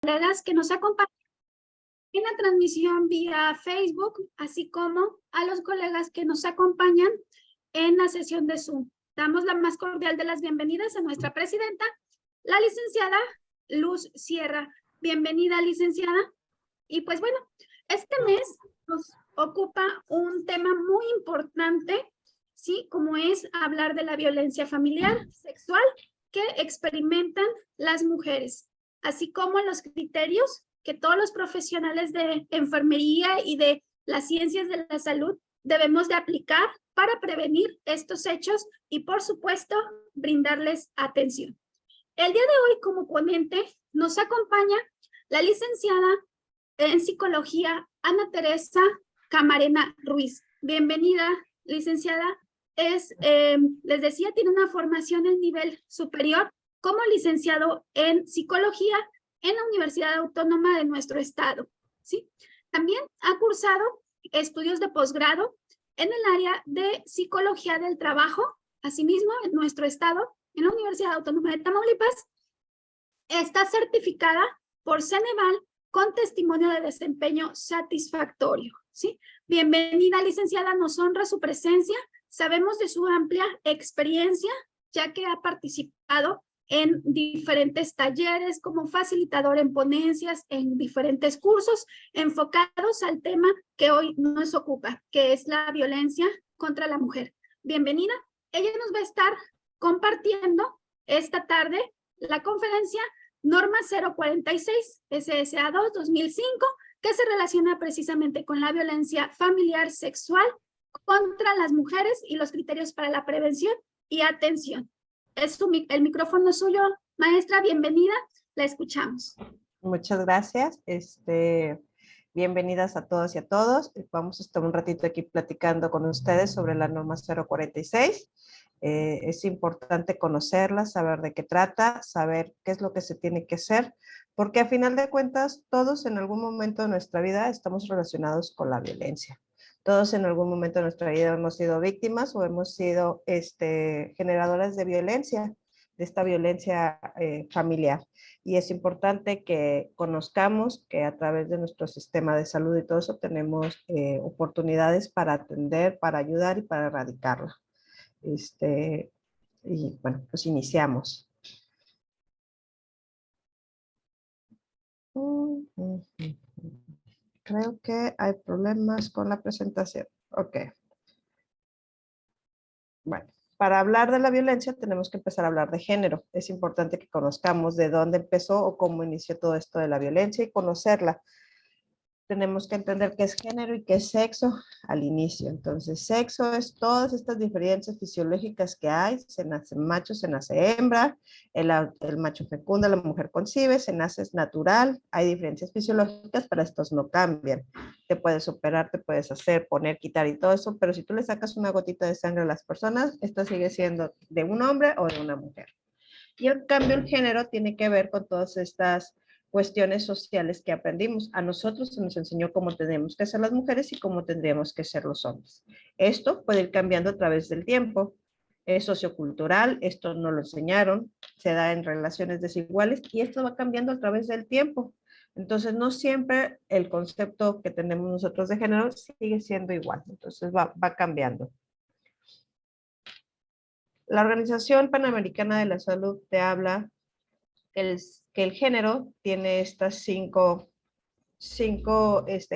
colegas que nos acompañan en la transmisión vía Facebook, así como a los colegas que nos acompañan en la sesión de Zoom. Damos la más cordial de las bienvenidas a nuestra presidenta, la licenciada Luz Sierra. Bienvenida, licenciada. Y pues bueno, este mes nos ocupa un tema muy importante, ¿sí? Como es hablar de la violencia familiar, sexual, que experimentan las mujeres, así como los criterios que todos los profesionales de enfermería y de las ciencias de la salud debemos de aplicar para prevenir estos hechos y, por supuesto, brindarles atención. El día de hoy, como ponente, nos acompaña la licenciada en psicología Ana Teresa Camarena Ruiz. Bienvenida, licenciada. Les decía, tiene una formación en nivel superior como licenciado en psicología en la Universidad Autónoma de nuestro estado, ¿sí? También ha cursado estudios de posgrado en el área de psicología del trabajo, asimismo en nuestro estado, en la Universidad Autónoma de Tamaulipas. Está certificada por Ceneval con testimonio de desempeño satisfactorio, ¿sí? Bienvenida, licenciada, nos honra su presencia. Sabemos de su amplia experiencia, ya que ha participado en diferentes talleres como facilitador en ponencias, en diferentes cursos enfocados al tema que hoy nos ocupa, que es la violencia contra la mujer. Bienvenida. Ella nos va a estar compartiendo esta tarde la conferencia Norma 046 SSA2 2005, que se relaciona precisamente con la violencia familiar sexual contra las mujeres y los criterios para la prevención y atención. El micrófono suyo, maestra, bienvenida, la escuchamos. Muchas gracias. Bienvenidas a todos y a todos. Vamos a estar un ratito aquí platicando con ustedes sobre la norma 046. Es importante conocerla, saber de qué trata, saber qué es lo que se tiene que hacer, porque a final de cuentas todos en algún momento de nuestra vida estamos relacionados con la violencia. Todos en algún momento de nuestra vida hemos sido víctimas o hemos sido generadoras de violencia, de esta violencia familiar. Y es importante que conozcamos que a través de nuestro sistema de salud y todo eso tenemos oportunidades para atender, para ayudar y para erradicarla. Y bueno, pues iniciamos. Creo que hay problemas con la presentación. Ok. Bueno, para hablar de la violencia tenemos que empezar a hablar de género. Es importante que conozcamos de dónde empezó o cómo inició todo esto de la violencia y conocerla. Tenemos que entender qué es género y qué es sexo al inicio. Entonces, sexo es todas estas diferencias fisiológicas que hay. Se nace macho, se nace hembra, el macho fecunda, la mujer concibe, se nace es natural. Hay diferencias fisiológicas, pero estos no cambian. Te puedes operar, te puedes hacer, poner, quitar y todo eso, pero si tú le sacas una gotita de sangre a las personas, esto sigue siendo de un hombre o de una mujer. Y en cambio el género tiene que ver con todas estas cuestiones sociales que aprendimos. A nosotros se nos enseñó cómo tenemos que ser las mujeres y cómo tendríamos que ser los hombres. Esto puede ir cambiando a través del tiempo. Es sociocultural, esto no lo enseñaron, se da en relaciones desiguales y esto va cambiando a través del tiempo. Entonces, no siempre el concepto que tenemos nosotros de género sigue siendo igual. Entonces, va cambiando. La Organización Panamericana de la Salud te habla que el género tiene estas cinco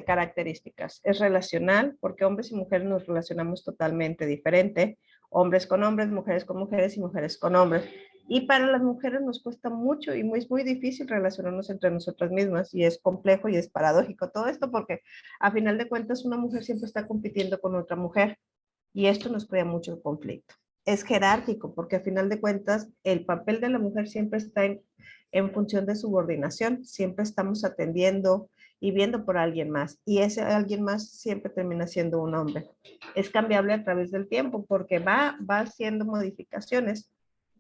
características. Es relacional, porque hombres y mujeres nos relacionamos totalmente diferente. Hombres con hombres, mujeres con mujeres y mujeres con hombres. Y para las mujeres nos cuesta mucho y es muy difícil relacionarnos entre nosotras mismas y es complejo y es paradójico todo esto porque a final de cuentas una mujer siempre está compitiendo con otra mujer y esto nos crea mucho conflicto. Es jerárquico porque a final de cuentas el papel de la mujer siempre está en función de subordinación, siempre estamos atendiendo y viendo por alguien más y ese alguien más siempre termina siendo un hombre. Es cambiable a través del tiempo porque va haciendo modificaciones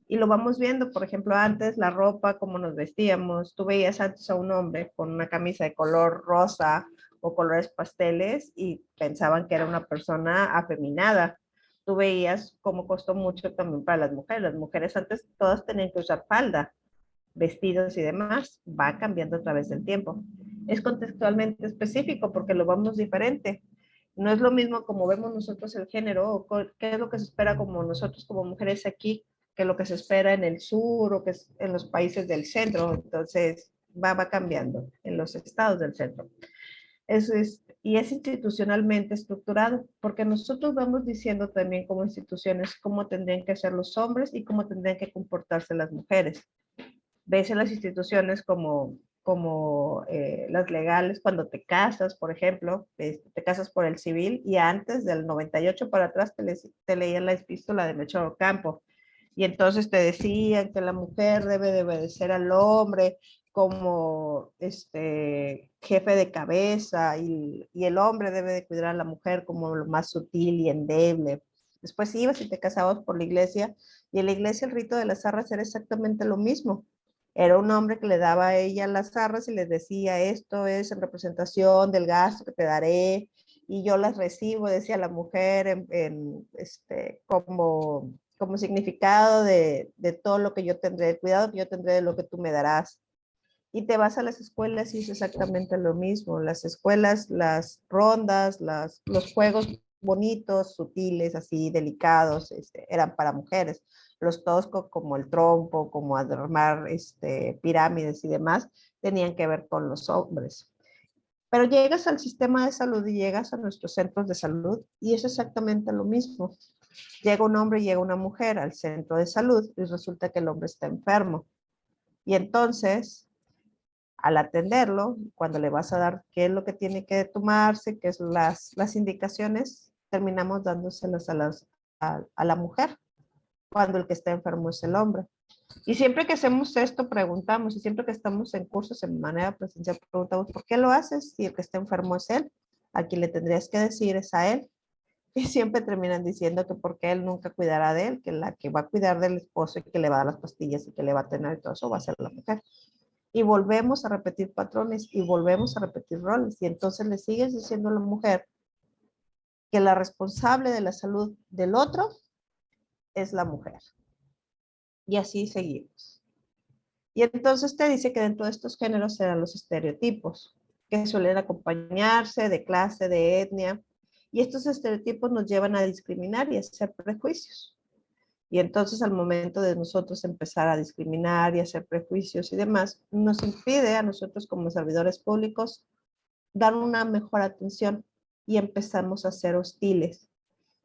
y lo vamos viendo, por ejemplo, antes la ropa, cómo nos vestíamos, tú veías antes a un hombre con una camisa de color rosa o colores pasteles y pensaban que era una persona afeminada. Tú veías cómo costó mucho también para las mujeres. Las mujeres antes todas tenían que usar falda vestidos y demás, va cambiando a través del tiempo. Es contextualmente específico porque lo vemos diferente. No es lo mismo como vemos nosotros el género o qué es lo que se espera como nosotros como mujeres aquí, que lo que se espera en el sur o que es en los países del centro. Entonces va cambiando en los estados del centro. Y es institucionalmente estructurado, porque nosotros vamos diciendo también como instituciones cómo tendrían que ser los hombres y cómo tendrían que comportarse las mujeres. Ves en las instituciones como las legales, cuando te casas, por ejemplo, te casas por el civil y antes del 98 para atrás te leían la epístola de Melchor Ocampo. Y entonces te decían que la mujer debe de obedecer al hombre como jefe de cabeza y el hombre debe de cuidar a la mujer como lo más sutil y endeble. Después ibas y te casabas por la iglesia y en la iglesia el rito de las arras era exactamente lo mismo. Era un hombre que le daba a ella las arras y les decía, esto es en representación del gasto que te daré y yo las recibo, decía la mujer, como significado de todo lo que yo tendré, el cuidado que yo tendré de lo que tú me darás. Y te vas a las escuelas y es exactamente lo mismo. Las escuelas, las rondas, los juegos bonitos, sutiles, así, delicados, eran para mujeres. Los toscos, como el trompo, como armar pirámides y demás, tenían que ver con los hombres. Pero llegas al sistema de salud y llegas a nuestros centros de salud y es exactamente lo mismo. Llega un hombre y llega una mujer al centro de salud y resulta que el hombre está enfermo. Y entonces, al atenderlo, cuando le vas a dar qué es lo que tiene que tomarse, qué es las indicaciones, terminamos dándoselas a la mujer, cuando el que está enfermo es el hombre. Y siempre que hacemos esto, preguntamos, y siempre que estamos en cursos en manera presencial, preguntamos, ¿por qué lo haces si el que está enfermo es él? A quien le tendrías que decir es a él. Y siempre terminan diciendo que porque él nunca cuidará de él, que la que va a cuidar del esposo y que le va a dar las pastillas y que le va a tener y todo eso va a ser la mujer. Y volvemos a repetir patrones y volvemos a repetir roles. Y entonces le sigues diciendo a la mujer que la responsable de la salud del otro es la mujer. Y así seguimos. Y entonces te dice que dentro de estos géneros serán los estereotipos, que suelen acompañarse de clase, de etnia. Y estos estereotipos nos llevan a discriminar y a hacer prejuicios. Y entonces al momento de nosotros empezar a discriminar y hacer prejuicios y demás, nos impide a nosotros como servidores públicos dar una mejor atención y empezamos a ser hostiles.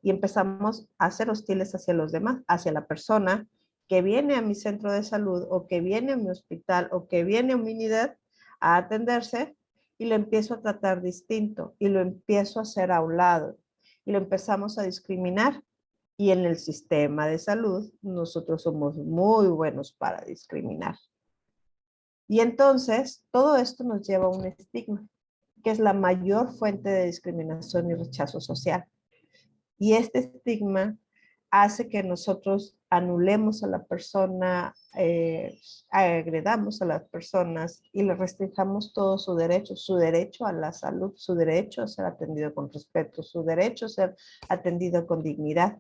Y empezamos a ser hostiles hacia los demás, hacia la persona que viene a mi centro de salud o que viene a mi hospital o que viene a mi unidad a atenderse y lo empiezo a tratar distinto y lo empiezo a hacer a un lado y lo empezamos a discriminar. Y en el sistema de salud nosotros somos muy buenos para discriminar. Y entonces todo esto nos lleva a un estigma, que es la mayor fuente de discriminación y rechazo social. Y este estigma hace que nosotros anulemos a la persona, agredamos a las personas y le restringamos todo su derecho a la salud, su derecho a ser atendido con respeto, su derecho a ser atendido con dignidad.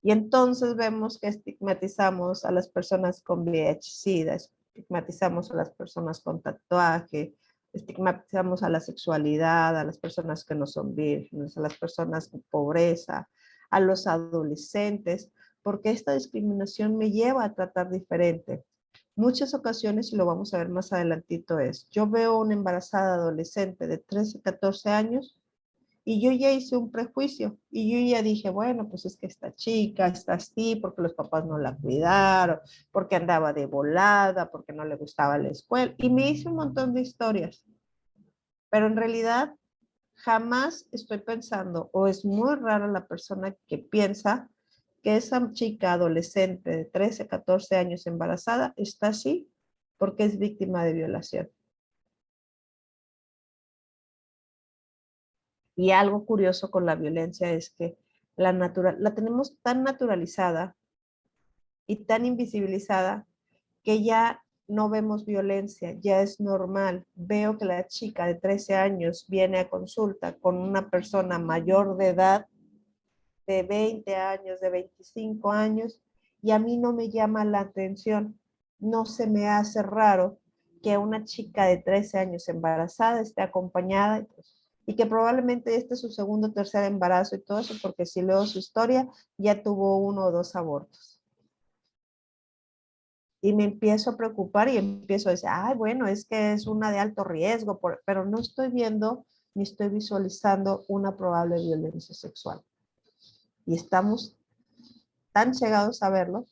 Y entonces vemos que estigmatizamos a las personas con VIH-Sida, estigmatizamos a las personas con tatuaje, estigmatizamos a la sexualidad, a las personas que no son vírgenes, a las personas con pobreza, a los adolescentes, porque esta discriminación me lleva a tratar diferente. Muchas ocasiones, y lo vamos a ver más adelantito, yo veo una embarazada adolescente de 13, 14 años y yo ya hice un prejuicio y yo ya dije, bueno, pues es que esta chica está así porque los papás no la cuidaron, porque andaba de volada, porque no le gustaba la escuela. Y me hice un montón de historias. Pero en realidad jamás estoy pensando, o es muy rara la persona que piensa que esa chica adolescente de 13, 14 años embarazada está así porque es víctima de violación. Y algo curioso con la violencia es que la tenemos tan naturalizada y tan invisibilizada que ya no vemos violencia, ya es normal. Veo que la chica de 13 años viene a consulta con una persona mayor de edad, de 20 años, de 25 años, y a mí no me llama la atención. no se me hace raro que una chica de 13 años embarazada esté acompañada y que probablemente este es su segundo o tercer embarazo y todo eso, porque si leo su historia, ya tuvo 1 o 2 abortos. Y me empiezo a preocupar y empiezo a decir, ay, bueno, es que es una de alto riesgo, pero no estoy viendo ni estoy visualizando una probable violencia sexual. Y estamos tan cegados a verlo,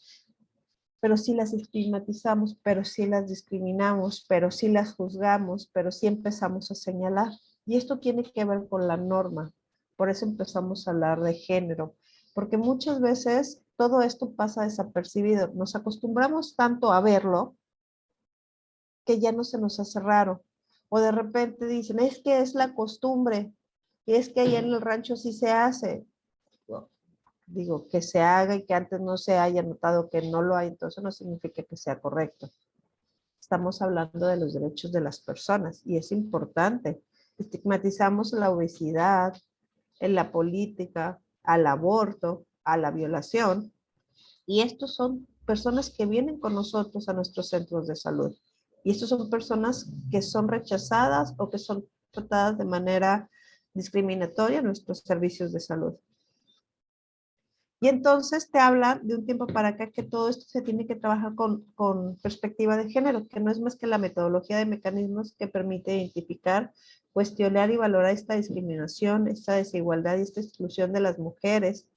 pero sí las estigmatizamos, pero sí las discriminamos, pero sí las juzgamos, pero sí empezamos a señalar. Y esto tiene que ver con la norma. Por eso empezamos a hablar de género, porque muchas veces todo esto pasa desapercibido. Nos acostumbramos tanto a verlo que ya no se nos hace raro. O de repente dicen, es que es la costumbre, y es que allá en el rancho sí se hace. Digo, que se haga y que antes no se haya notado que no lo hay, entonces no significa que sea correcto. Estamos hablando de los derechos de las personas y es importante. Estigmatizamos la obesidad, en la política, al aborto, a la violación, y estos son personas que vienen con nosotros a nuestros centros de salud. Y estos son personas que son rechazadas o que son tratadas de manera discriminatoria en nuestros servicios de salud. Y entonces te habla de un tiempo para acá que todo esto se tiene que trabajar con perspectiva de género, que no es más que la metodología de mecanismos que permite identificar, cuestionar y valorar esta discriminación, esta desigualdad y esta exclusión de las mujeres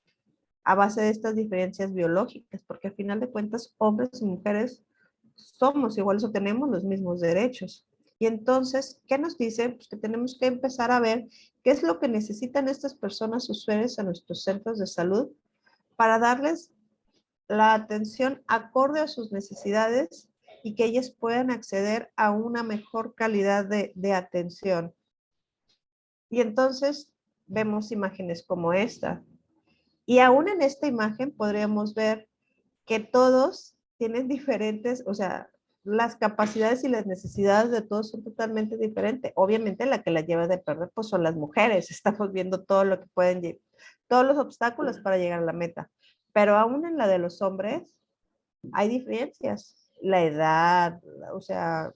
a base de estas diferencias biológicas, porque al final de cuentas hombres y mujeres somos iguales o tenemos los mismos derechos. Y entonces, ¿qué nos dice? Pues que tenemos que empezar a ver qué es lo que necesitan estas personas usuarias en nuestros centros de salud para darles la atención acorde a sus necesidades y que ellas puedan acceder a una mejor calidad de atención. Y entonces vemos imágenes como esta. Y aún en esta imagen podríamos ver que todos tienen diferentes, o sea, las capacidades y las necesidades de todos son totalmente diferentes. Obviamente la que la lleva de perder pues son las mujeres. Estamos viendo todo lo que pueden, todos los obstáculos para llegar a la meta. Pero aún en la de los hombres hay diferencias. La edad, o sea,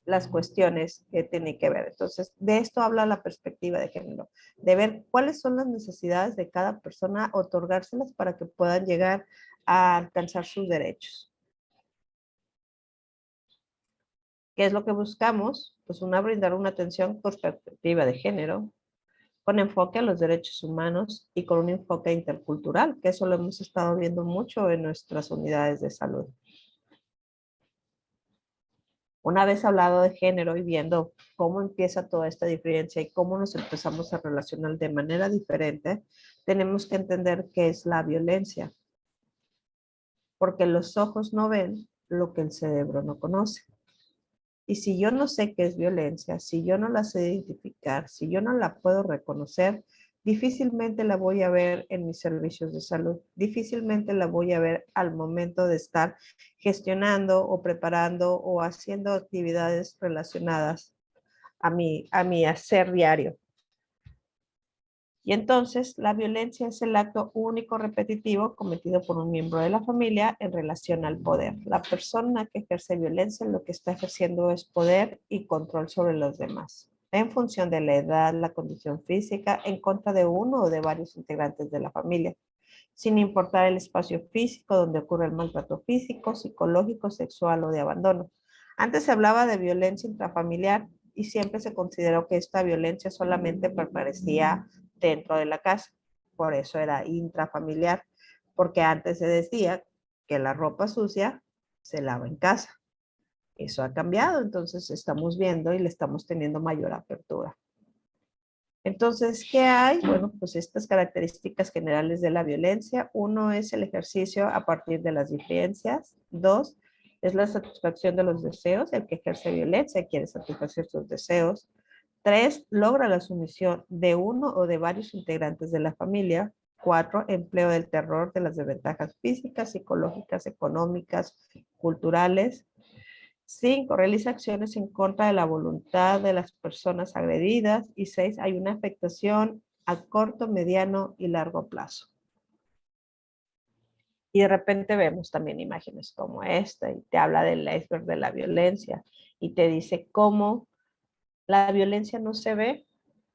las cuestiones que tienen que ver. Entonces, de esto habla la perspectiva de género, de ver cuáles son las necesidades de cada persona, otorgárselas para que puedan llegar a alcanzar sus derechos. ¿Qué es lo que buscamos? Pues brindar una atención con perspectiva de género, con enfoque a los derechos humanos y con un enfoque intercultural, que eso lo hemos estado viendo mucho en nuestras unidades de salud. Una vez hablado de género y viendo cómo empieza toda esta diferencia y cómo nos empezamos a relacionar de manera diferente, tenemos que entender qué es la violencia, porque los ojos no ven lo que el cerebro no conoce. Y si yo no sé qué es violencia, si yo no la sé identificar, si yo no la puedo reconocer, difícilmente la voy a ver en mis servicios de salud, difícilmente la voy a ver al momento de estar gestionando o preparando o haciendo actividades relacionadas a mi hacer diario. Y entonces la violencia es el acto único repetitivo cometido por un miembro de la familia en relación al poder. La persona que ejerce violencia lo que está ejerciendo es poder y control sobre los demás, en función de la edad, la condición física, en contra de uno o de varios integrantes de la familia, sin importar el espacio físico donde ocurre el maltrato físico, psicológico, sexual o de abandono. Antes se hablaba de violencia intrafamiliar y siempre se consideró que esta violencia solamente permanecía dentro de la casa. Por eso era intrafamiliar, porque antes se decía que la ropa sucia se lava en casa. Eso ha cambiado, entonces estamos viendo y le estamos teniendo mayor apertura. Entonces, ¿qué hay? Bueno, pues estas características generales de la violencia. Uno es el ejercicio a partir de las diferencias. Dos, es la satisfacción de los deseos. El que ejerce violencia quiere satisfacer sus deseos. Tres, logra la sumisión de uno o de varios integrantes de la familia. Cuatro, empleo del terror, de las desventajas físicas, psicológicas, económicas, culturales. 5. Realiza acciones en contra de la voluntad de las personas agredidas. Y 6. Hay una afectación a corto, mediano y largo plazo. Y de repente vemos también imágenes como esta y te habla del iceberg de la violencia y te dice cómo la violencia no se ve,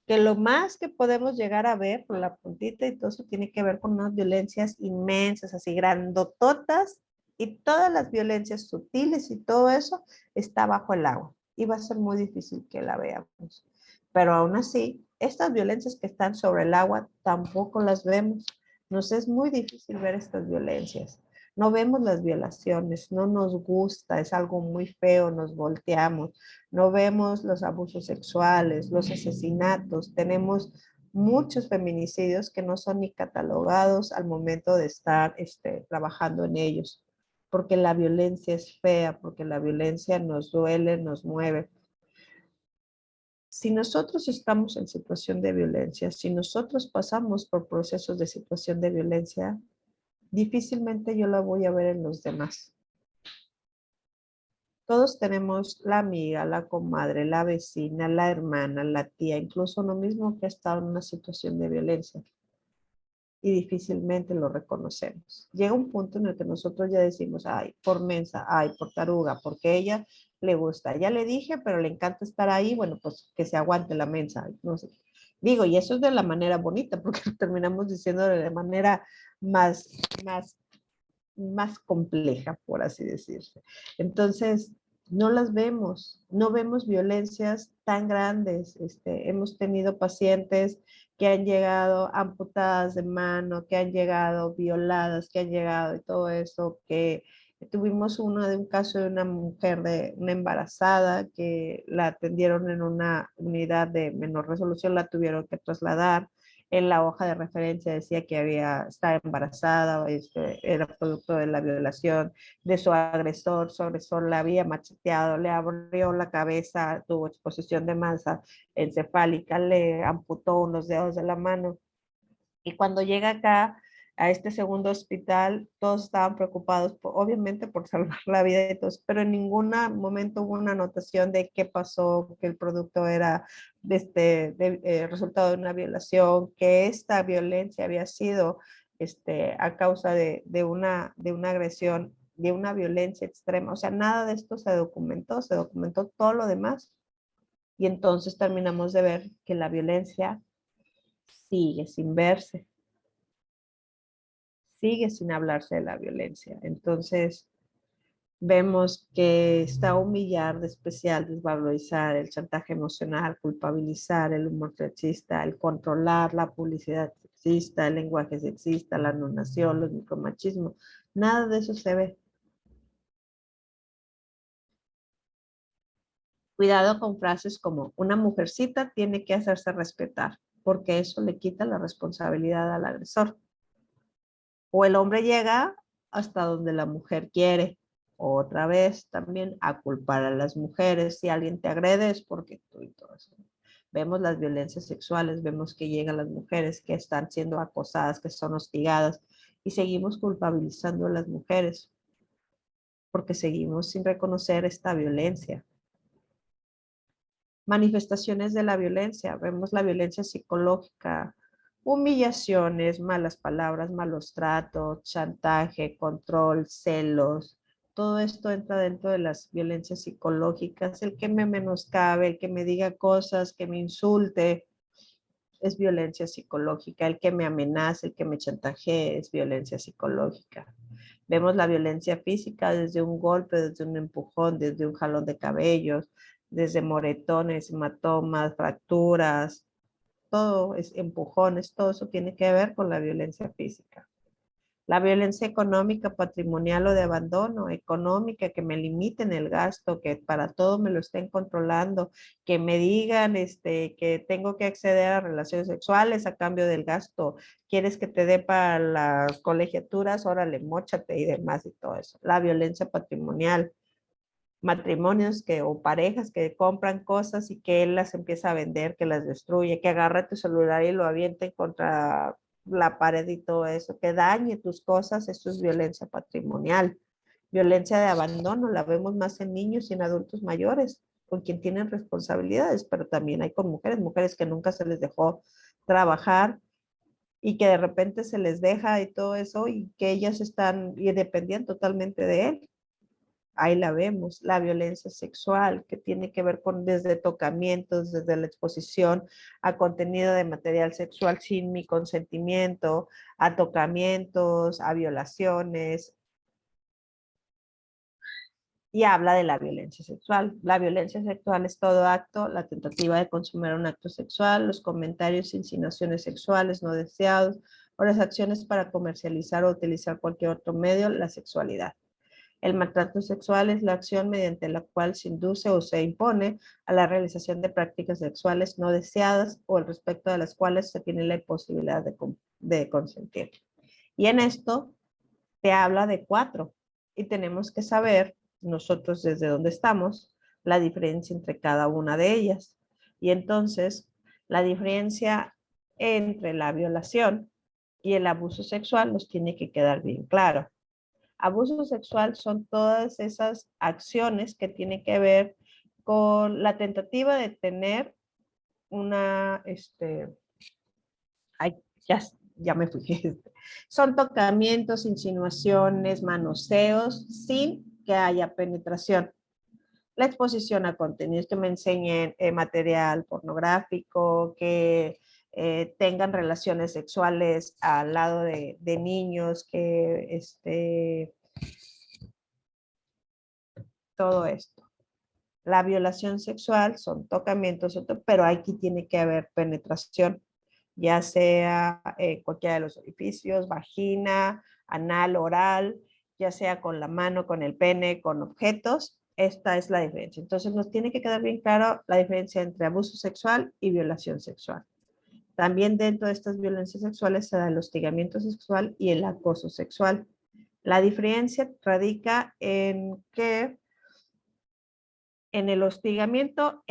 que lo más que podemos llegar a ver por la puntita y todo eso tiene que ver con unas violencias inmensas, así grandototas, y todas las violencias sutiles y todo eso está bajo el agua y va a ser muy difícil que la veamos. Pero aún así, estas violencias que están sobre el agua tampoco las vemos. Nos es muy difícil ver estas violencias. No vemos las violaciones, no nos gusta, es algo muy feo, nos volteamos. No vemos los abusos sexuales, los asesinatos. Tenemos muchos feminicidios que no son ni catalogados al momento de estar trabajando en ellos, porque la violencia es fea, porque la violencia nos duele, nos mueve. Si nosotros estamos en situación de violencia, si nosotros pasamos por procesos de situación de violencia, difícilmente yo la voy a ver en los demás. Todos tenemos la amiga, la comadre, la vecina, la hermana, la tía, incluso uno mismo que ha estado en una situación de violencia y difícilmente lo reconocemos. Llega un punto en el que nosotros ya decimos, ay, por mensa, ay, por taruga, porque ella le gusta. Ya le dije, pero le encanta estar ahí, bueno, pues que se aguante la mensa. No sé. Digo, y eso es de la manera bonita, porque terminamos diciendo de la manera más, más más compleja, por así decirse. Entonces, no las vemos, no vemos violencias tan grandes. Hemos tenido pacientes que han llegado amputadas de mano, que han llegado violadas, que han llegado y todo eso, que tuvimos uno de un caso de una mujer, de una embarazada, que la atendieron en una unidad de menor resolución, la tuvieron que trasladar. En la hoja de referencia decía que estaba embarazada, era producto de la violación de su agresor la había macheteado, le abrió la cabeza, tuvo exposición de masa encefálica, le amputó unos dedos de la mano. Y cuando llega acá a este segundo hospital, todos estaban preocupados, obviamente, por salvar la vida de todos, pero en ningún momento hubo una anotación de qué pasó, que el producto era resultado de una violación, que esta violencia había sido a causa de una agresión, de una violencia extrema. O sea, nada de esto se documentó todo lo demás. Y entonces terminamos de ver que la violencia sigue sin verse, sigue sin hablarse de la violencia. Entonces, vemos que está humillar, despreciar, desvalorizar, el chantaje emocional, culpabilizar, el humor sexista, el controlar, la publicidad sexista, el lenguaje sexista, la anonación, los micromachismos. Nada de eso se ve. Cuidado con frases como una mujercita tiene que hacerse respetar, porque eso le quita la responsabilidad al agresor. O el hombre llega hasta donde la mujer quiere. Otra vez también a culpar a las mujeres. Si alguien te agrede es porque tú y todo eso. Vemos las violencias sexuales, vemos que llegan las mujeres que están siendo acosadas, que son hostigadas y seguimos culpabilizando a las mujeres porque seguimos sin reconocer esta violencia. Manifestaciones de la violencia, vemos la violencia psicológica, humillaciones, malas palabras, malos tratos, chantaje, control, celos. Todo esto entra dentro de las violencias psicológicas. El que me menoscabe, el que me diga cosas, que me insulte, es violencia psicológica. El que me amenace, el que me chantajee, es violencia psicológica. Vemos la violencia física desde un golpe, desde un empujón, desde un jalón de cabellos, desde moretones, hematomas, fracturas, todo es empujones, todo eso tiene que ver con la violencia física. La violencia económica, patrimonial o de abandono, económica, que me limiten el gasto, que para todo me lo estén controlando, que me digan que tengo que acceder a relaciones sexuales a cambio del gasto, quieres que te dé para las colegiaturas, órale, móchate y demás y todo eso. La violencia patrimonial, matrimonios o parejas que compran cosas y que él las empieza a vender, que las destruye, que agarra tu celular y lo aviente contra la pared y todo eso, que dañe tus cosas, eso es violencia patrimonial. Violencia de abandono, la vemos más en niños y en adultos mayores, con quien tienen responsabilidades, pero también hay con mujeres que nunca se les dejó trabajar y que de repente se les deja y todo eso y que ellas están y dependían totalmente de él. Ahí la vemos, la violencia sexual que tiene que ver con desde tocamientos, desde la exposición a contenido de material sexual sin mi consentimiento, a tocamientos, a violaciones. Y habla de la violencia sexual. La violencia sexual es todo acto, la tentativa de consumar un acto sexual, los comentarios, insinuaciones sexuales no deseados o las acciones para comercializar o utilizar cualquier otro medio, la sexualidad. El maltrato sexual es la acción mediante la cual se induce o se impone a la realización de prácticas sexuales no deseadas o al respecto de las cuales se tiene la imposibilidad de consentir. Y en esto te habla de 4 y tenemos que saber nosotros desde dónde estamos la diferencia entre cada una de ellas. Y entonces la diferencia entre la violación y el abuso sexual nos tiene que quedar bien claro. Abuso sexual son todas esas acciones que tienen que ver con la tentativa de tener una, ay, ya me fui. Son tocamientos, insinuaciones, manoseos sin que haya penetración. La exposición a contenidos que me enseñen material pornográfico, que tengan relaciones sexuales al lado de niños, que todo esto. La violación sexual son tocamientos, pero aquí tiene que haber penetración, ya sea cualquiera de los orificios, vagina, anal, oral, ya sea con la mano, con el pene, con objetos. Esta es la diferencia. Entonces nos tiene que quedar bien claro la diferencia entre abuso sexual y violación sexual. También dentro de estas violencias sexuales se da el hostigamiento sexual y el acoso sexual. La diferencia radica en que en el hostigamiento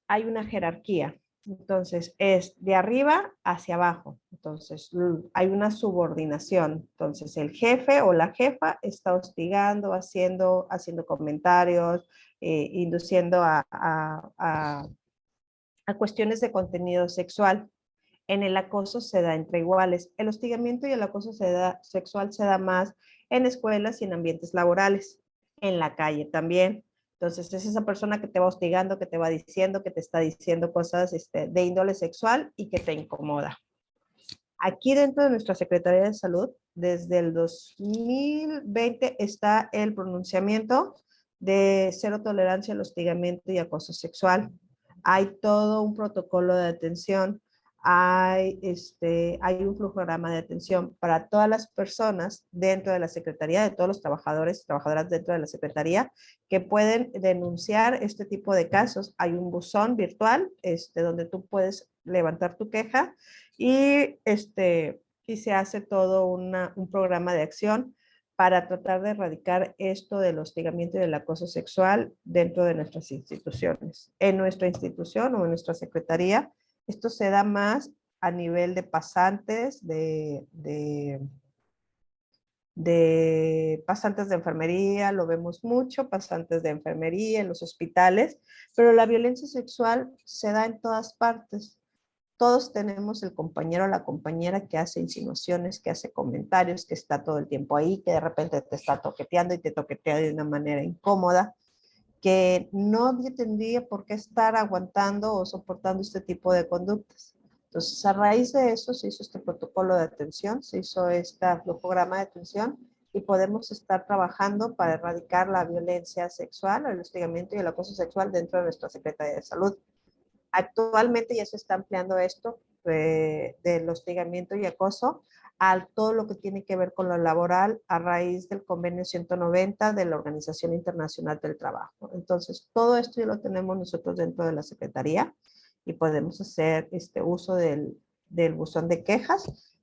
hay una jerarquía. Entonces, es de arriba hacia abajo. Entonces, hay una subordinación. Entonces, el jefe o la jefa está hostigando, haciendo comentarios, induciendo a cuestiones de contenido sexual. En el acoso se da entre iguales. El hostigamiento y el acoso sexual se da más en escuelas y en ambientes laborales, en la calle también. Entonces, es esa persona que te va hostigando, que te va diciendo, que te está diciendo cosas de índole sexual y que te incomoda. Aquí dentro de nuestra Secretaría de Salud, desde el 2020 está el pronunciamiento de cero tolerancia al hostigamiento y acoso sexual. Hay todo un protocolo de atención, hay un flujograma de atención para todas las personas dentro de la Secretaría, de todos los trabajadores y trabajadoras dentro de la Secretaría que pueden denunciar este tipo de casos. Hay un buzón virtual donde tú puedes levantar tu queja y se hace todo un programa de acción para tratar de erradicar esto del hostigamiento y del acoso sexual dentro de nuestras instituciones. En nuestra institución o en nuestra secretaría, esto se da más a nivel de pasantes, de pasantes de enfermería, lo vemos mucho, pasantes de enfermería en los hospitales, pero la violencia sexual se da en todas partes. Todos tenemos el compañero o la compañera que hace insinuaciones, que hace comentarios, que está todo el tiempo ahí, que de repente te está toqueteando y te toquetea de una manera incómoda, que no tendría por qué estar aguantando o soportando este tipo de conductas. Entonces, a raíz de eso se hizo este protocolo de atención, se hizo este flujograma de atención y podemos estar trabajando para erradicar la violencia sexual, el hostigamiento y el acoso sexual dentro de nuestra Secretaría de Salud. Actualmente ya se está ampliando esto del hostigamiento y acoso a todo lo que tiene que ver con lo laboral a raíz del convenio 190 de la Organización Internacional del Trabajo. Entonces, todo esto ya lo tenemos nosotros dentro de la Secretaría y podemos hacer uso del buzón de quejas.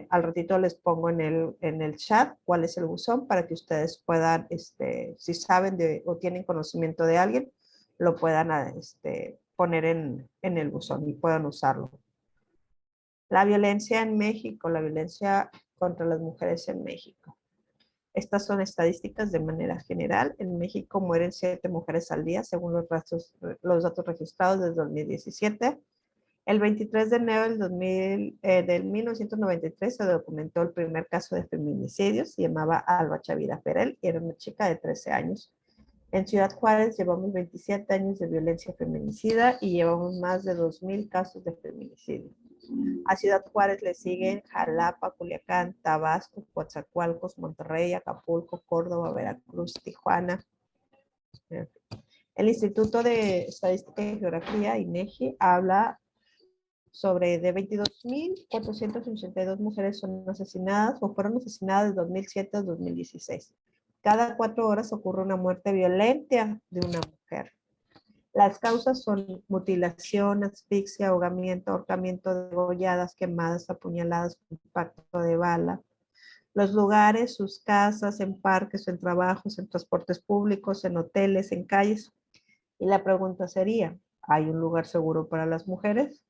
Al ratito les pongo en el chat cuál es el buzón para que ustedes puedan, si saben o tienen conocimiento de alguien, lo puedan poner en el buzón y puedan usarlo. La violencia en México, la violencia contra las mujeres en México. Estas son estadísticas de manera general. En México mueren 7 mujeres al día, según los datos registrados desde 2017. El 23 de enero del 1993 se documentó el primer caso de feminicidios. Se llamaba Alba Chavira Perel y era una chica de 13 años. En Ciudad Juárez llevamos 27 años de violencia feminicida y llevamos más de 2,000 casos de feminicidio. A Ciudad Juárez le siguen Jalapa, Culiacán, Tabasco, Coatzacoalcos, Monterrey, Acapulco, Córdoba, Veracruz, Tijuana. El Instituto de Estadística y Geografía, INEGI, habla sobre de 22,482 mujeres son asesinadas o fueron asesinadas de 2007 a 2016. Cada 4 horas ocurre una muerte violenta de una mujer. Las causas son mutilación, asfixia, ahogamiento, ahorcamiento, degolladas, quemadas, apuñaladas, impacto de bala. Los lugares, sus casas, en parques, en trabajos, en transportes públicos, en hoteles, en calles. Y la pregunta sería, ¿hay un lugar seguro para las mujeres?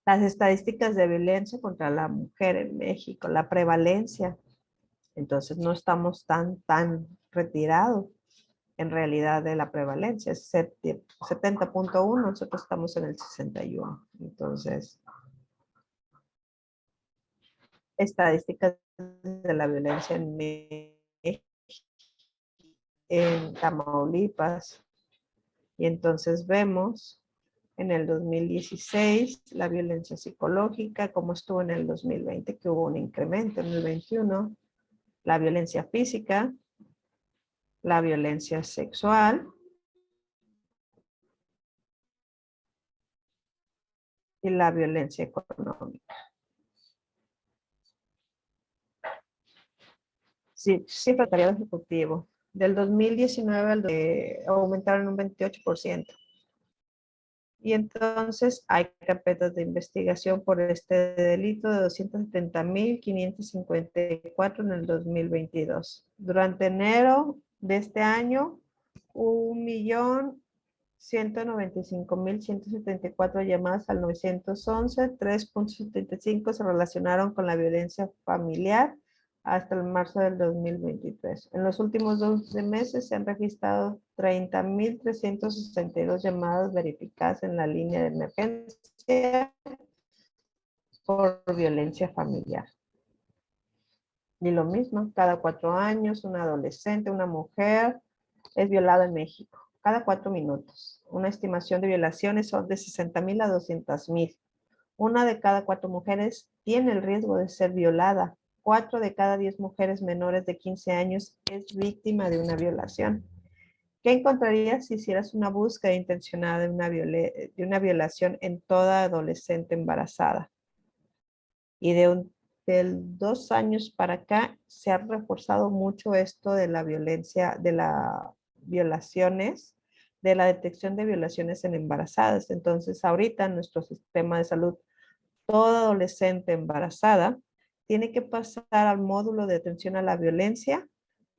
Las estadísticas de violencia contra la mujer en México, la prevalencia. Entonces no estamos tan retirados en realidad de la prevalencia. Es 70.1, nosotros estamos en el 61. Entonces, estadísticas de la violencia en México, en Tamaulipas. Y entonces vemos en el 2016 la violencia psicológica, como estuvo en el 2020, que hubo un incremento en el 21, la violencia física, la violencia sexual y la violencia económica. Sí, secretariado ejecutivo. Del 2019 aumentaron un 28%. Y entonces hay carpetas de investigación por este delito de 270,554 en el 2022. Durante enero de este año, 1,195,174 llamadas al 911, 3.75 se relacionaron con la violencia familiar hasta el marzo del 2023. En los últimos 12 meses se han registrado 30,362 llamadas verificadas en la línea de emergencia por violencia familiar. Y lo mismo, cada 4 años, un adolescente, una mujer es violada en México. Cada 4 minutos. Una estimación de violaciones son de 60,000 a 200,000. Una de cada 4 mujeres tiene el riesgo de ser violada. 4 de cada 10 mujeres menores de 15 años es víctima de una violación. ¿Qué encontrarías si hicieras una búsqueda intencionada de una violación en toda adolescente embarazada? Y del 2 años para acá se ha reforzado mucho esto de la violencia, de las violaciones, de la detección de violaciones en embarazadas. Entonces, ahorita en nuestro sistema de salud, toda adolescente embarazada tiene que pasar al módulo de atención a la violencia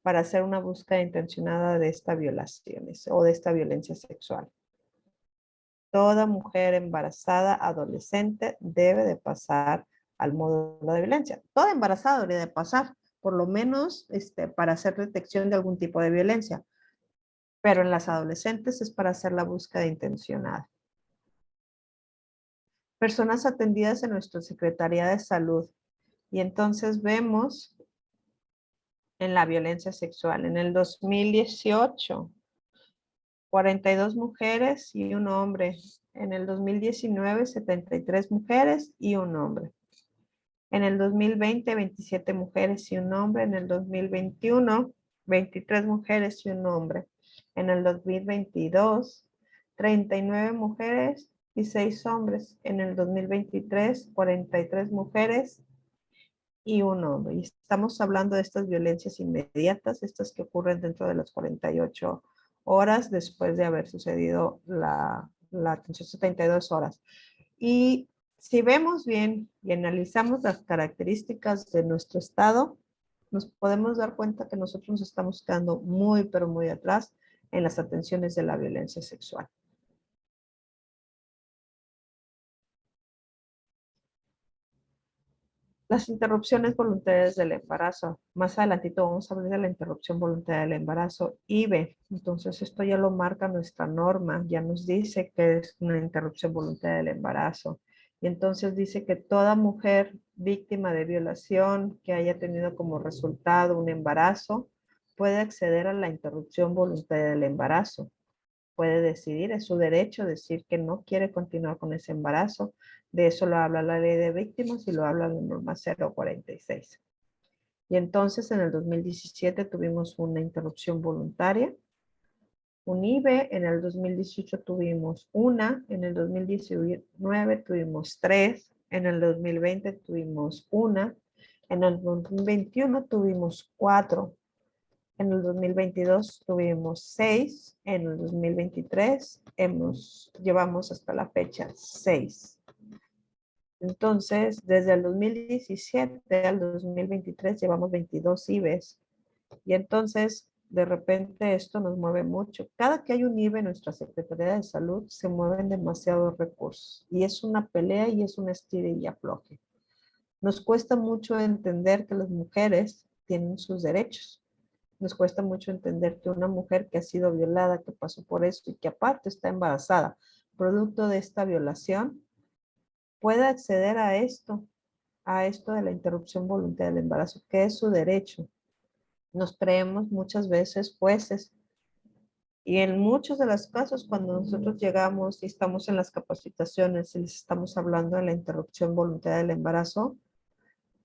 para hacer una búsqueda intencionada de estas violaciones o de esta violencia sexual. Toda mujer embarazada, adolescente, debe de pasar al módulo de violencia. Toda embarazada debería de pasar, por lo menos para hacer detección de algún tipo de violencia. Pero en las adolescentes es para hacer la búsqueda intencionada. Personas atendidas en nuestra Secretaría de Salud. Y entonces vemos en la violencia sexual. En el 2018, 42 mujeres y un hombre. En el 2019, 73 mujeres y un hombre. En el 2020, 27 mujeres y un hombre. En el 2021, 23 mujeres y un hombre. En el 2022, 39 mujeres y 6 hombres. En el 2023, 43 mujeres y un hombre. Y estamos hablando de estas violencias inmediatas, estas que ocurren dentro de las 48 horas después de haber sucedido la atención, 72 horas. Y si vemos bien y analizamos las características de nuestro estado, nos podemos dar cuenta que nosotros nos estamos quedando muy, pero muy atrás en las atenciones de la violencia sexual. Las interrupciones voluntarias del embarazo. Más adelantito vamos a hablar de la interrupción voluntaria del embarazo. IVE. Entonces esto ya lo marca nuestra norma. Ya nos dice que es una interrupción voluntaria del embarazo. Y entonces dice que toda mujer víctima de violación que haya tenido como resultado un embarazo puede acceder a la interrupción voluntaria del embarazo. Puede decidir, es su derecho decir que no quiere continuar con ese embarazo. De eso lo habla la ley de víctimas y lo habla la norma 046. Y entonces en el 2017 tuvimos una interrupción voluntaria, un IVE, en el 2018 tuvimos una, en el 2019 tuvimos tres, en el 2020 tuvimos una, en el 2021 tuvimos cuatro, en el 2022 tuvimos 6, en el 2023 llevamos hasta la fecha 6. Entonces, desde el 2017 al 2023 llevamos 22 IVEs. Y entonces, de repente esto nos mueve mucho. Cada que hay un IVE en nuestra Secretaría de Salud, se mueven demasiados recursos. Y es una pelea y es un estira y afloje. Nos cuesta mucho entender que las mujeres tienen sus derechos. Nos cuesta mucho entender que una mujer que ha sido violada, que pasó por esto y que aparte está embarazada, producto de esta violación, puede acceder a esto de la interrupción voluntaria del embarazo, que es su derecho. Nos creemos muchas veces jueces y en muchos de los casos cuando nosotros llegamos y estamos en las capacitaciones y les estamos hablando de la interrupción voluntaria del embarazo,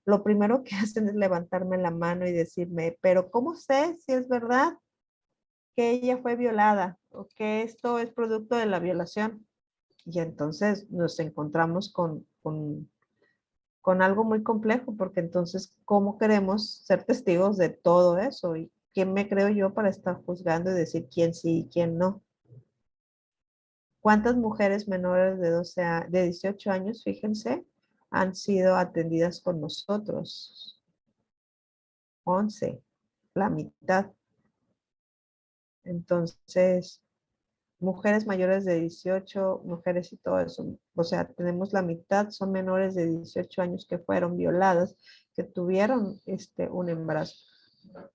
lo primero que hacen es levantarme la mano y decirme, pero ¿cómo sé si es verdad que ella fue violada o que esto es producto de la violación? Y entonces nos encontramos con algo muy complejo, porque entonces, ¿cómo queremos ser testigos de todo eso? ¿Y quién me creo yo para estar juzgando y decir quién sí y quién no? ¿Cuántas mujeres menores de 18 años, fíjense, han sido atendidas con nosotros? 11, la mitad. Entonces, mujeres mayores de 18, mujeres y todo eso. O sea, tenemos la mitad, son menores de 18 años que fueron violadas, que tuvieron un embarazo.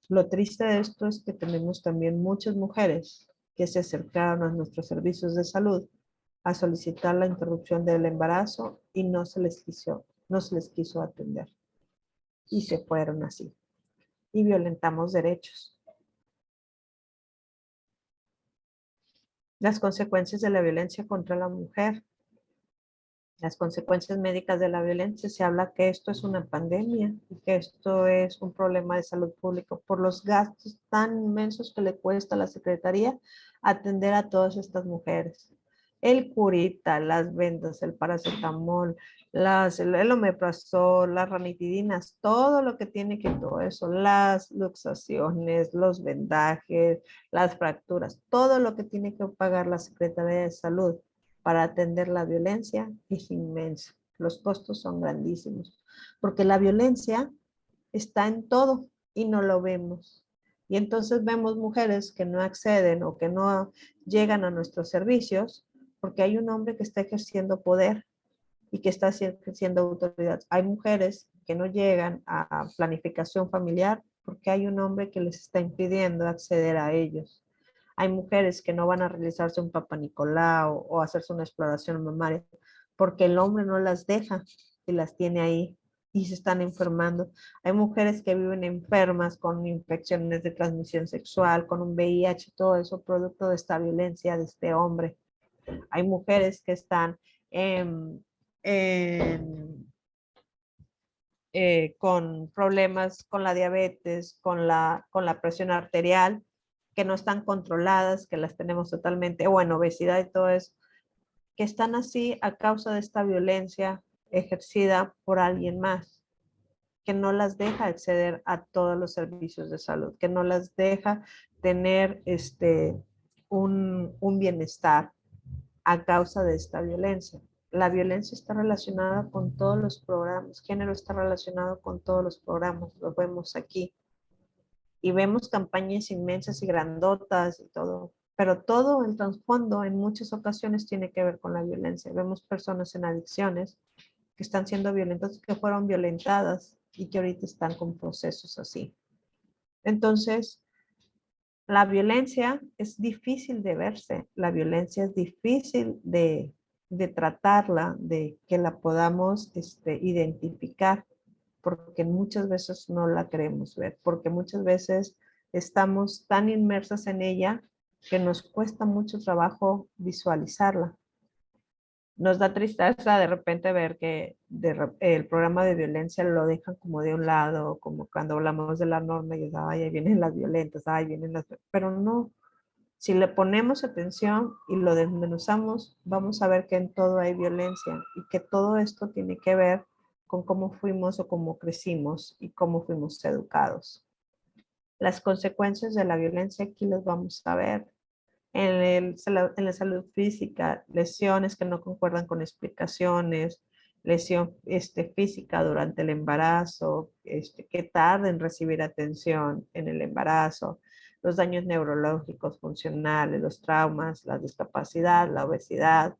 Lo triste de esto es que tenemos también muchas mujeres que se acercaron a nuestros servicios de salud a solicitar la interrupción del embarazo y no se les quiso atender. Y se fueron así. Y violentamos derechos. Las consecuencias de la violencia contra la mujer. Las consecuencias médicas de la violencia, se habla que esto es una pandemia y que esto es un problema de salud pública por los gastos tan inmensos que le cuesta a la Secretaría atender a todas estas mujeres. El curita, las vendas, el paracetamol, el omeprazol, las ranitidinas, todo lo que tiene que todo eso, las luxaciones, los vendajes, las fracturas, todo lo que tiene que pagar la Secretaría de Salud para atender la violencia es inmenso. Los costos son grandísimos, porque la violencia está en todo y no lo vemos. Y entonces vemos mujeres que no acceden o que no llegan a nuestros servicios porque hay un hombre que está ejerciendo poder y que está ejerciendo autoridad. Hay mujeres que no llegan a planificación familiar porque hay un hombre que les está impidiendo acceder a ellos. Hay mujeres que no van a realizarse un Papa Nicolau o hacerse una exploración mamaria porque el hombre no las deja y las tiene ahí y se están enfermando. Hay mujeres que viven enfermas con infecciones de transmisión sexual, con un VIH, todo eso producto de esta violencia de este hombre. Hay mujeres que están con problemas con la diabetes, con la presión arterial, que no están controladas, que las tenemos totalmente, o en obesidad y todo eso, que están así a causa de esta violencia ejercida por alguien más, que no las deja acceder a todos los servicios de salud, que no las deja tener un bienestar a causa de esta violencia. La violencia está relacionada con todos los programas, género está relacionado con todos los programas, lo vemos aquí. Y vemos campañas inmensas y grandotas y todo, pero todo el trasfondo en muchas ocasiones tiene que ver con la violencia. Vemos personas en adicciones que están siendo violentas, que fueron violentadas y que ahorita están con procesos así. Entonces, la violencia es difícil de verse, la violencia es difícil de tratarla, de que la podamos identificar, porque muchas veces no la queremos ver, porque muchas veces estamos tan inmersas en ella que nos cuesta mucho trabajo visualizarla. Nos da tristeza de repente ver que el programa de violencia lo dejan como de un lado, como cuando hablamos de la norma y ay, ahí vienen las violentas, ay, vienen las... Pero no, si le ponemos atención y lo desmenuzamos, vamos a ver que en todo hay violencia y que todo esto tiene que ver con cómo fuimos o cómo crecimos y cómo fuimos educados. Las consecuencias de la violencia aquí las vamos a ver en la salud física, lesiones que no concuerdan con explicaciones, lesión física durante el embarazo, que tarda en recibir atención en el embarazo, los daños neurológicos, funcionales, los traumas, la discapacidad, la obesidad.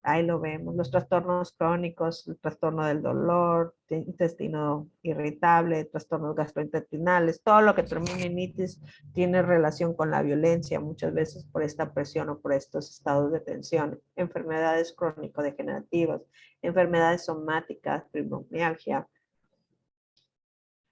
Ahí lo vemos, los trastornos crónicos, el trastorno del dolor, intestino irritable, trastornos gastrointestinales, todo lo que termina en itis tiene relación con la violencia, muchas veces por esta presión o por estos estados de tensión, enfermedades crónico-degenerativas, enfermedades somáticas, fibromialgia,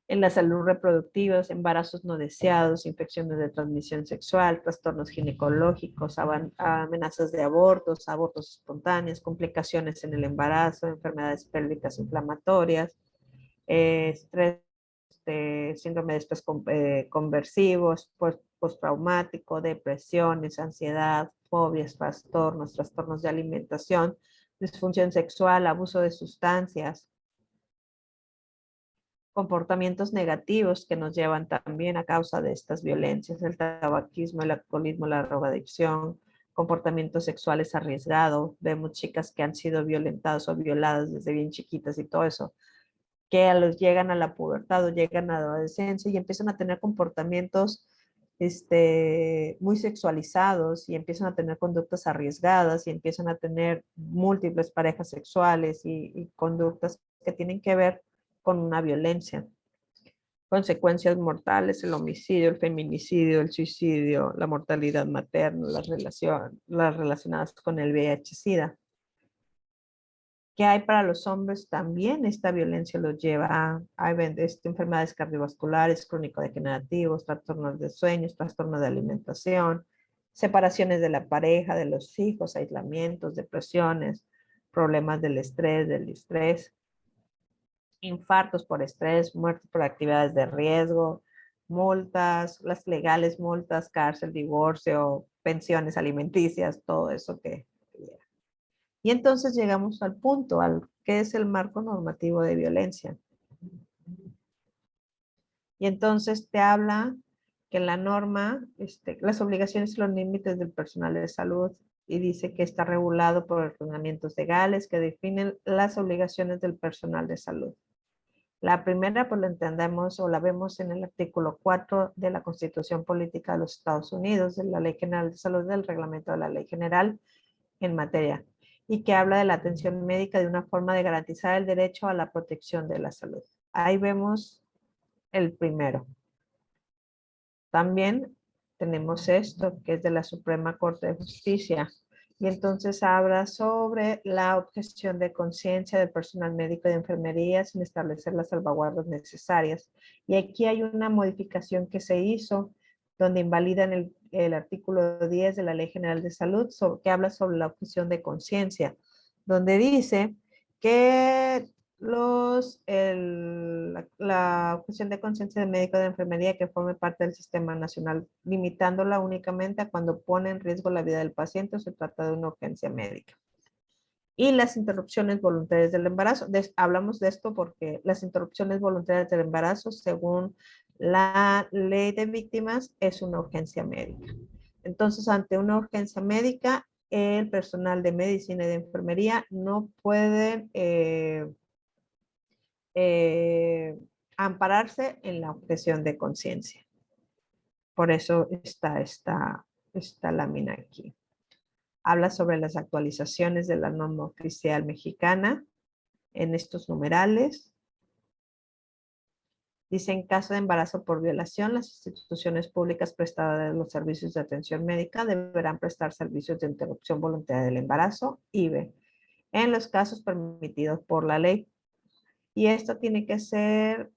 en la salud reproductiva, embarazos no deseados, infecciones de transmisión sexual, trastornos ginecológicos, amenazas de abortos, abortos espontáneos, complicaciones en el embarazo, enfermedades pélvicas inflamatorias, estrés, síndrome de estrés conversivo, postraumático, depresiones, ansiedad, fobias, trastornos de alimentación, disfunción sexual, abuso de sustancias, comportamientos negativos que nos llevan también a causa de estas violencias, el tabaquismo, el alcoholismo, la drogadicción, comportamientos sexuales arriesgados. Vemos chicas que han sido violentadas o violadas desde bien chiquitas y todo eso, que a los llegan a la pubertad o llegan a la adolescencia y empiezan a tener comportamientos muy sexualizados y empiezan a tener conductas arriesgadas y empiezan a tener múltiples parejas sexuales y conductas que tienen que ver con una violencia. Consecuencias mortales, el homicidio, el feminicidio, el suicidio, la mortalidad materna, las relacionadas con el VIH-Sida. ¿Qué hay para los hombres? También esta violencia los lleva a enfermedades cardiovasculares, crónico-degenerativos, trastornos de sueños, trastornos de alimentación, separaciones de la pareja, de los hijos, aislamientos, depresiones, problemas del estrés, infartos por estrés, muertes por actividades de riesgo, multas, las legales multas, cárcel, divorcio, pensiones alimenticias, todo eso que... Y entonces llegamos al punto, al que es el marco normativo de violencia. Y entonces te habla que la norma, las obligaciones y los límites del personal de salud, y dice que está regulado por ordenamientos legales que definen las obligaciones del personal de salud. La primera, pues la entendemos o la vemos en el artículo 4 de la Constitución Política de los Estados Unidos, de la Ley General de Salud, del Reglamento de la Ley General en materia, y que habla de la atención médica de una forma de garantizar el derecho a la protección de la salud. Ahí vemos el primero. También tenemos esto, que es de la Suprema Corte de Justicia, y entonces habla sobre la objeción de conciencia del personal médico y de enfermería sin establecer las salvaguardas necesarias. Y aquí hay una modificación que se hizo donde invalidan el artículo 10 de la Ley General de Salud, que habla sobre la objeción de conciencia, donde dice que la objeción de conciencia de médico de enfermería que forme parte del sistema nacional, limitándola únicamente a cuando pone en riesgo la vida del paciente o se trata de una urgencia médica. Y las interrupciones voluntarias del embarazo. Hablamos de esto porque las interrupciones voluntarias del embarazo, según la ley de víctimas, es una urgencia médica. Entonces, ante una urgencia médica, el personal de medicina y de enfermería no puede ampararse en la objeción de conciencia. Por eso está esta lámina aquí. Habla sobre las actualizaciones de la norma oficial mexicana en estos numerales. Dice, en caso de embarazo por violación, las instituciones públicas prestadoras de los servicios de atención médica deberán prestar servicios de interrupción voluntaria del embarazo, IVE, en los casos permitidos por la ley. Y esto tiene que ser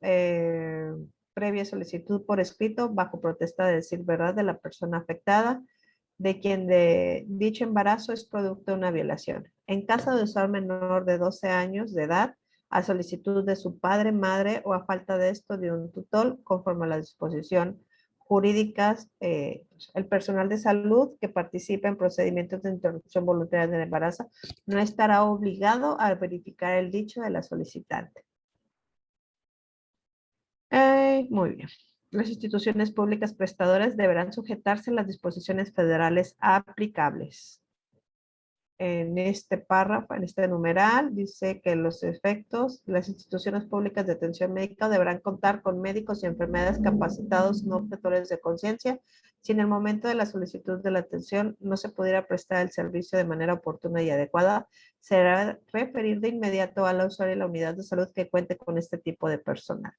previa solicitud por escrito bajo protesta de decir verdad de la persona afectada, de quien de dicho embarazo es producto de una violación. En caso de usar menor de 12 años de edad, a solicitud de su padre, madre o a falta de esto de un tutor, conforme a la disposición jurídicas, el personal de salud que participe en procedimientos de interrupción voluntaria del embarazo no estará obligado a verificar el dicho de la solicitante. Muy bien. Las instituciones públicas prestadoras deberán sujetarse a las disposiciones federales aplicables. En este párrafo, en este numeral, dice que los efectos, las instituciones públicas de atención médica deberán contar con médicos y enfermeras capacitados no objetores de conciencia. Si en el momento de la solicitud de la atención no se pudiera prestar el servicio de manera oportuna y adecuada, será referir de inmediato a la usuaria y la unidad de salud que cuente con este tipo de personal.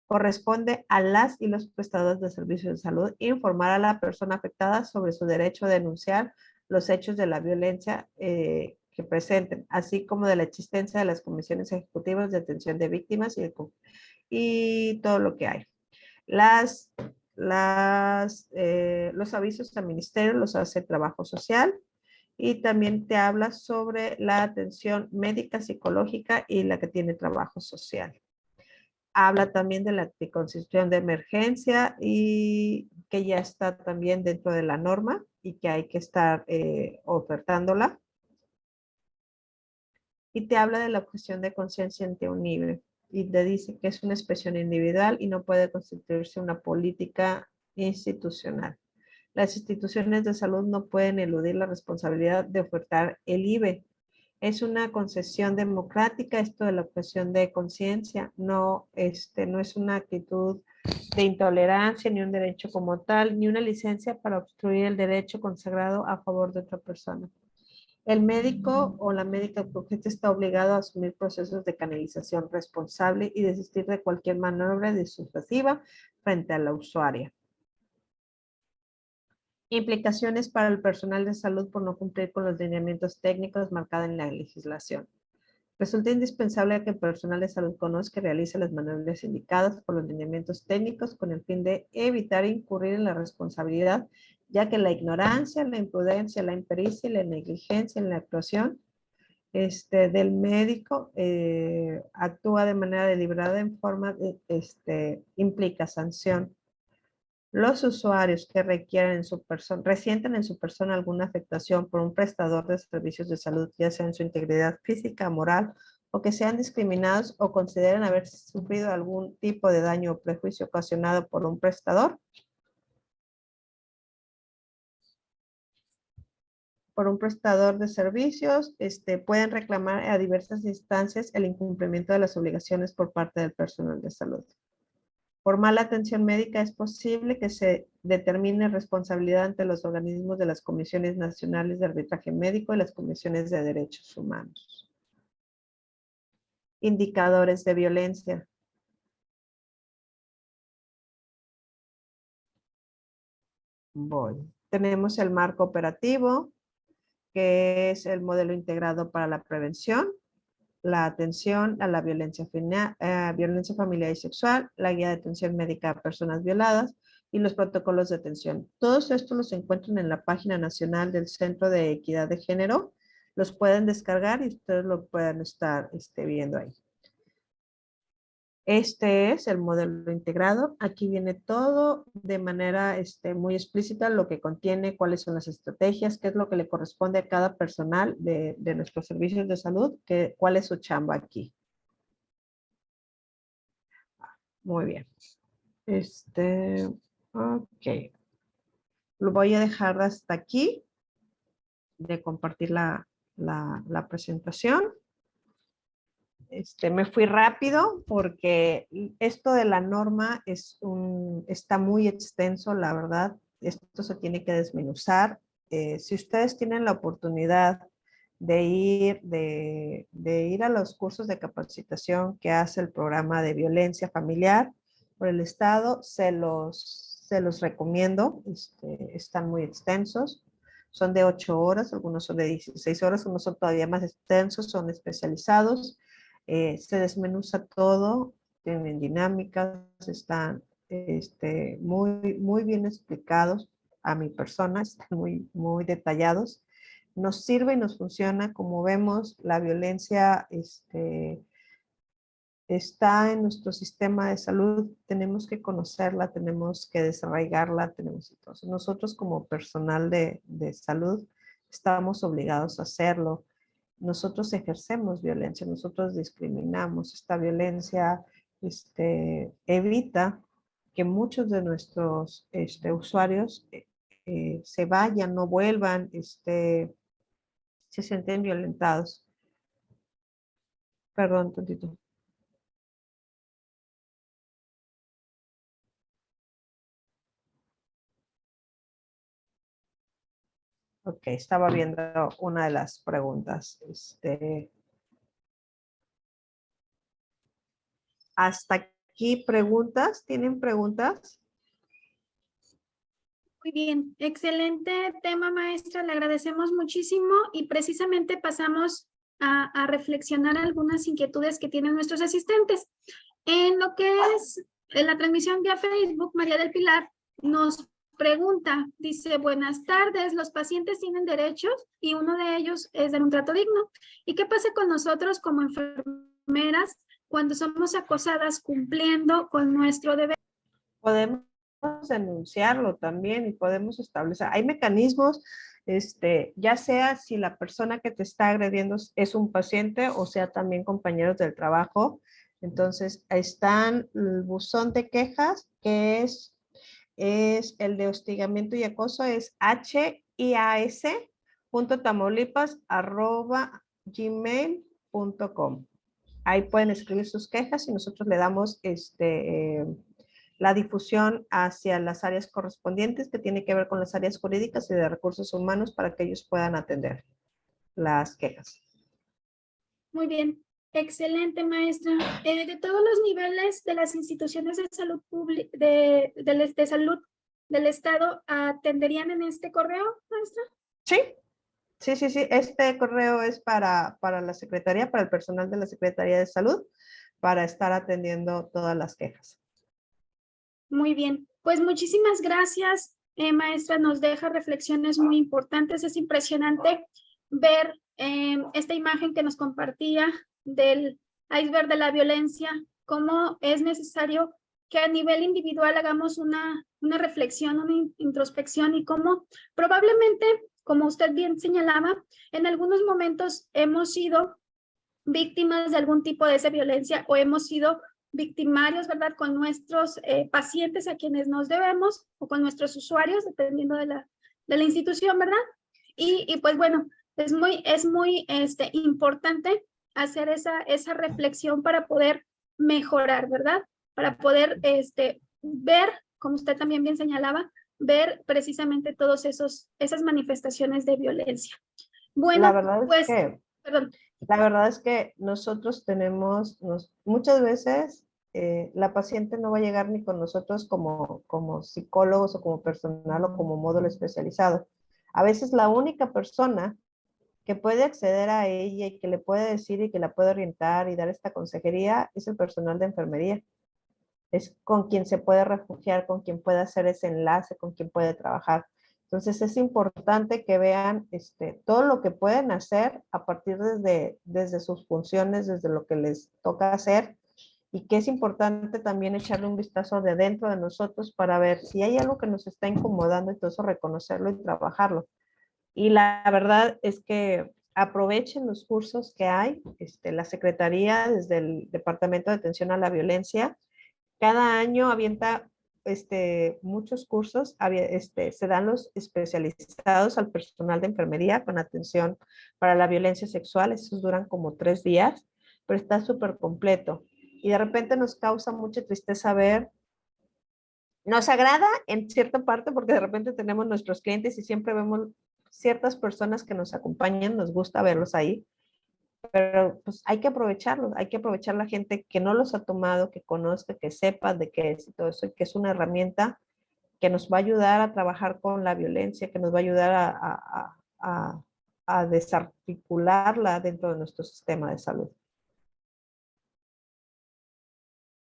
Corresponde a las y los prestadores de servicios de salud informar a la persona afectada sobre su derecho a denunciar los hechos de la violencia que presenten, así como de la existencia de las comisiones ejecutivas de atención de víctimas y todo lo que hay. Los avisos al ministerio los hace Trabajo Social y también te habla sobre la atención médica, psicológica y la que tiene Trabajo Social. Habla también de la anticoncepción de emergencia y que ya está también dentro de la norma y que hay que estar ofertándola. Y te habla de la objeción de conciencia ante un nivel y te dice que es una expresión individual y no puede constituirse una política institucional. Las instituciones de salud no pueden eludir la responsabilidad de ofertar el IVE. Es una concesión democrática, esto de la objeción de conciencia, no es una actitud de intolerancia, ni un derecho como tal, ni una licencia para obstruir el derecho consagrado a favor de otra persona. El médico o la médica urgente está obligado a asumir procesos de canalización responsable y desistir de cualquier maniobra disuasiva frente a la usuaria. Implicaciones para el personal de salud por no cumplir con los lineamientos técnicos marcados en la legislación. Resulta indispensable que el personal de salud conozca y realice las maniobras indicadas por los lineamientos técnicos con el fin de evitar incurrir en la responsabilidad, ya que la ignorancia, la imprudencia, la impericia y la negligencia en la actuación del médico actúa de manera deliberada en forma de, implica sanción. Los usuarios que resienten en su persona alguna afectación por un prestador de servicios de salud, ya sea en su integridad física, moral, o que sean discriminados o consideren haber sufrido algún tipo de daño o prejuicio ocasionado por un prestador, de servicios, pueden reclamar a diversas instancias el incumplimiento de las obligaciones por parte del personal de salud. Por mala atención médica es posible que se determine responsabilidad ante los organismos de las Comisiones Nacionales de Arbitraje Médico y las Comisiones de Derechos Humanos. Indicadores de violencia. Tenemos el marco operativo, que es el modelo integrado para la prevención, la atención a la violencia familiar y sexual, la guía de atención médica a personas violadas y los protocolos de atención. Todos estos los encuentran en la página nacional del Centro de Equidad de Género. Los pueden descargar y ustedes lo pueden estar viendo ahí. Este es el modelo integrado. Aquí viene todo de manera muy explícita lo que contiene, cuáles son las estrategias, qué es lo que le corresponde a cada personal de nuestros servicios de salud, cuál es su chamba aquí. Muy bien. Ok. Lo voy a dejar hasta aquí de compartir la presentación. Me fui rápido porque esto de la norma está muy extenso, la verdad. Esto se tiene que desmenuzar. Si ustedes tienen la oportunidad de ir a los cursos de capacitación que hace el programa de violencia familiar por el Estado. Se los recomiendo, están muy extensos. Son de 8 horas, algunos son de 16 horas, unos son todavía más extensos, son especializados. Se desmenuza todo, tienen dinámicas, están muy bien explicados a mi persona, están muy detallados. Nos sirve y nos funciona. Como vemos, la violencia está en nuestro sistema de salud, tenemos que conocerla, tenemos que desarraigarla, entonces nosotros como personal de salud estamos obligados a hacerlo. Nosotros ejercemos violencia, nosotros discriminamos. Esta violencia evita que muchos de nuestros usuarios se vayan, no vuelvan, se sienten violentados. Perdón, tantito. Ok, estaba viendo una de las preguntas. Hasta aquí preguntas. ¿Tienen preguntas? Muy bien, excelente tema, maestra. Le agradecemos muchísimo y precisamente pasamos a reflexionar algunas inquietudes que tienen nuestros asistentes. En lo que es en la transmisión vía Facebook, María del Pilar nos pregunta, dice, buenas tardes, los pacientes tienen derechos y uno de ellos es dar un trato digno. ¿Y qué pasa con nosotros como enfermeras cuando somos acosadas cumpliendo con nuestro deber? Podemos denunciarlo también y podemos establecer, hay mecanismos, ya sea si la persona que te está agrediendo es un paciente o sea también compañeros del trabajo. Entonces, están el buzón de quejas, que es el de hostigamiento y acoso, es hias.tamaulipas@gmail.com. Ahí pueden escribir sus quejas y nosotros le damos la difusión hacia las áreas correspondientes que tiene que ver con las áreas jurídicas y de recursos humanos para que ellos puedan atender las quejas. Muy bien, excelente, maestra. De todos los niveles de las instituciones de salud pública, de salud del Estado, ¿atenderían en este correo, maestra? Sí. Este correo es para la Secretaría, para el personal de la Secretaría de Salud, para estar atendiendo todas las quejas. Muy bien, pues muchísimas gracias, maestra. Nos deja reflexiones muy importantes. Es impresionante ver esta imagen que nos compartía del iceberg de la violencia, cómo es necesario que a nivel individual hagamos una reflexión, una introspección y cómo probablemente, como usted bien señalaba, en algunos momentos hemos sido víctimas de algún tipo de esa violencia o hemos sido victimarios, ¿verdad? Con nuestros pacientes a quienes nos debemos o con nuestros usuarios, dependiendo de la institución, ¿verdad? Y pues bueno, es muy importante hacer esa reflexión para poder mejorar, ¿verdad? Para poder ver, como usted también bien señalaba, ver precisamente todas esas manifestaciones de violencia. Bueno, la verdad pues, es que, perdón. la verdad es que nosotros tenemos, muchas veces la paciente no va a llegar ni con nosotros como psicólogos o como personal o como módulo especializado. A veces la única persona que puede acceder a ella y que le puede decir y que la puede orientar y dar esta consejería es el personal de enfermería. Es con quien se puede refugiar, con quien puede hacer ese enlace, con quien puede trabajar. Entonces es importante que vean todo lo que pueden hacer a partir desde sus funciones, desde lo que les toca hacer, y que es importante también echarle un vistazo de dentro de nosotros para ver si hay algo que nos está incomodando, entonces reconocerlo y trabajarlo. Y la verdad es que aprovechen los cursos que hay, la Secretaría desde el Departamento de Atención a la Violencia cada año avienta muchos cursos, se dan los especializados al personal de enfermería con atención para la violencia sexual. Esos duran como 3 días, pero está súper completo. Y de repente nos causa mucha tristeza ver, nos agrada en cierta parte porque de repente tenemos nuestros clientes y siempre vemos ciertas personas que nos acompañan, nos gusta verlos ahí, pero pues hay que aprovecharlos, hay que aprovechar la gente que no los ha tomado, que conozca, que sepa de qué es y todo eso, y que es una herramienta que nos va a ayudar a trabajar con la violencia, que nos va a ayudar a desarticularla dentro de nuestro sistema de salud.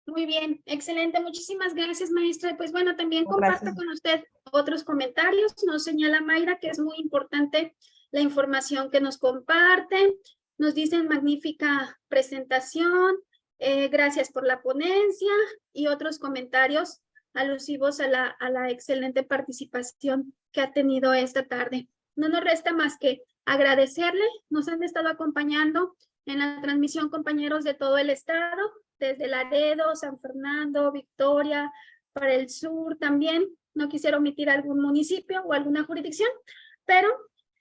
Muy bien, excelente. Muchísimas gracias, maestra. Pues bueno, también Gracias. comparto con usted otros comentarios. Nos señala Mayra que es muy importante la información que nos comparte. Nos dicen magnífica presentación, gracias por la ponencia y otros comentarios alusivos a la excelente participación que ha tenido esta tarde. No nos resta más que agradecerle. Nos han estado acompañando en la transmisión compañeros de todo el estado, desde Laredo, San Fernando, Victoria, para el sur también. No quisiera omitir algún municipio o alguna jurisdicción, pero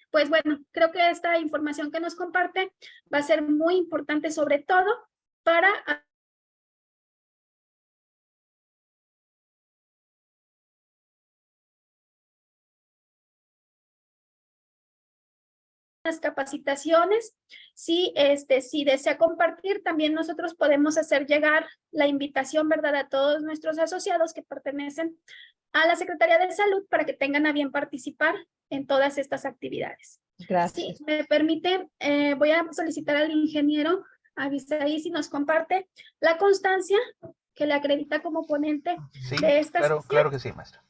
pues bueno, creo que esta información que nos comparte va a ser muy importante, sobre todo para las capacitaciones. Si desea compartir, también nosotros podemos hacer llegar la invitación, ¿verdad?, a todos nuestros asociados que pertenecen a la Secretaría de Salud para que tengan a bien participar en todas estas actividades. Gracias. Si me permite, voy a solicitar al ingeniero Avisaí si nos comparte la constancia que le acredita como ponente de esta sesión. Claro que sí, maestra.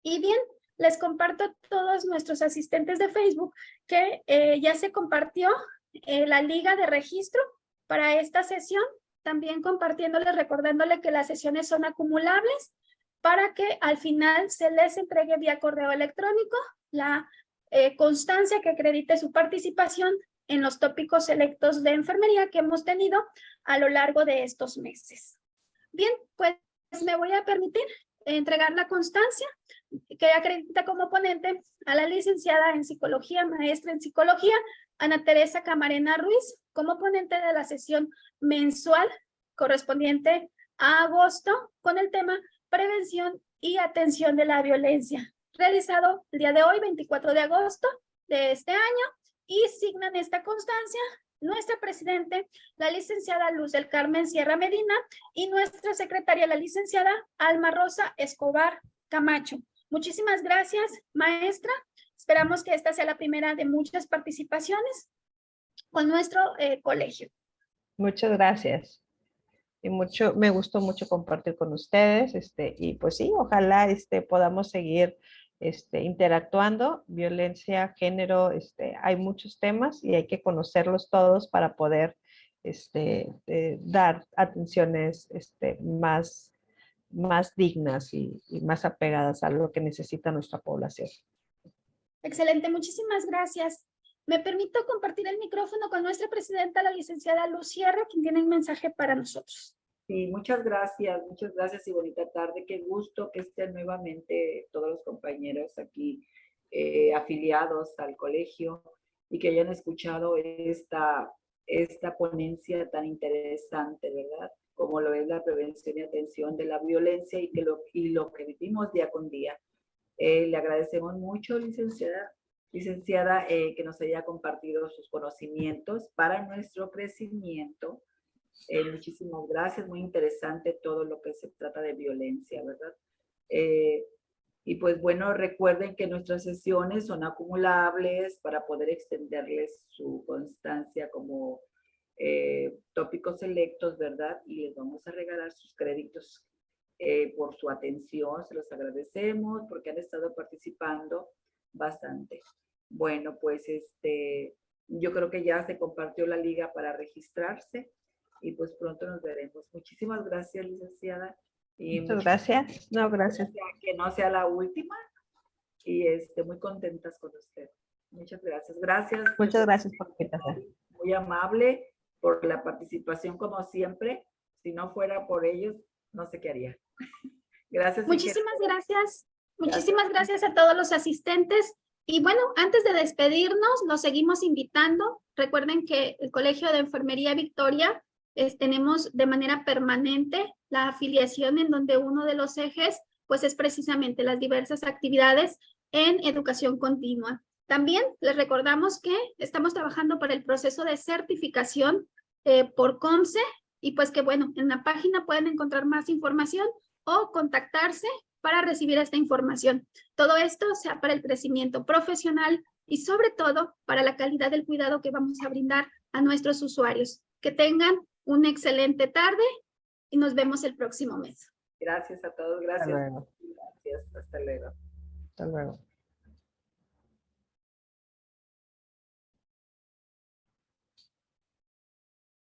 Y bien, les comparto a todos nuestros asistentes de Facebook que ya se compartió la liga de registro para esta sesión, también compartiéndoles, recordándole que las sesiones son acumulables para que al final se les entregue vía correo electrónico la constancia que acredite su participación en los tópicos selectos de enfermería que hemos tenido a lo largo de estos meses. Bien, pues me voy a permitir entregar la constancia que acredita como ponente a la licenciada en psicología, maestra en psicología, Ana Teresa Camarena Ruiz, como ponente de la sesión mensual correspondiente a agosto con el tema prevención y atención de la violencia, realizado el día de hoy, 24 de agosto de este año, y signan esta constancia nuestra presidente, la licenciada Luz del Carmen Sierra Medina, y nuestra secretaria, la licenciada Alma Rosa Escobar Camacho. Muchísimas gracias, maestra. Esperamos que esta sea la primera de muchas participaciones con nuestro colegio. Muchas gracias. Y me gustó mucho compartir con ustedes, y pues sí, ojalá podamos seguir interactuando. Violencia, género, hay muchos temas y hay que conocerlos todos para poder dar atenciones más dignas y más apegadas a lo que necesita nuestra población. Excelente, muchísimas gracias. Me permito compartir el micrófono con nuestra presidenta, la licenciada Luz Sierra, quien tiene un mensaje para nosotros. Sí, muchas gracias y bonita tarde. Qué gusto que estén nuevamente todos los compañeros aquí afiliados al colegio y que hayan escuchado esta ponencia tan interesante, ¿verdad? Como lo es la prevención y atención de la violencia y lo que vivimos día con día. Le agradecemos mucho, licenciada, que nos haya compartido sus conocimientos para nuestro crecimiento. Muchísimas gracias, muy interesante todo lo que se trata de violencia, ¿verdad? Y pues bueno, recuerden que nuestras sesiones son acumulables para poder extenderles su constancia como tópicos selectos, ¿verdad? Y les vamos a regalar sus créditos por su atención, se los agradecemos porque han estado participando bastante. Bueno, pues yo creo que ya se compartió la liga para registrarse. Y pues pronto nos veremos. Muchísimas gracias, licenciada. Y muchas gracias. No, gracias. Que no sea la última. Y muy contentas con usted. Muchas gracias. Gracias. Muchas gracias por la invitación. Muy amable por la participación como siempre. Si no fuera por ellos, no sé qué haría. Gracias. Muchísimas gracias. Muchísimas gracias a todos los asistentes. Y bueno, antes de despedirnos, los seguimos invitando. Recuerden que el Colegio de Enfermería Victoria tenemos de manera permanente la afiliación en donde uno de los ejes pues es precisamente las diversas actividades en educación continua. También les recordamos que estamos trabajando para el proceso de certificación por COMSE y pues que bueno, en la página pueden encontrar más información o contactarse para recibir esta información. Todo esto sea para el crecimiento profesional y sobre todo para la calidad del cuidado que vamos a brindar a nuestros usuarios. Que tengan una excelente tarde y nos vemos el próximo mes. Gracias a todos, gracias. Hasta luego. Gracias, hasta luego. Hasta luego.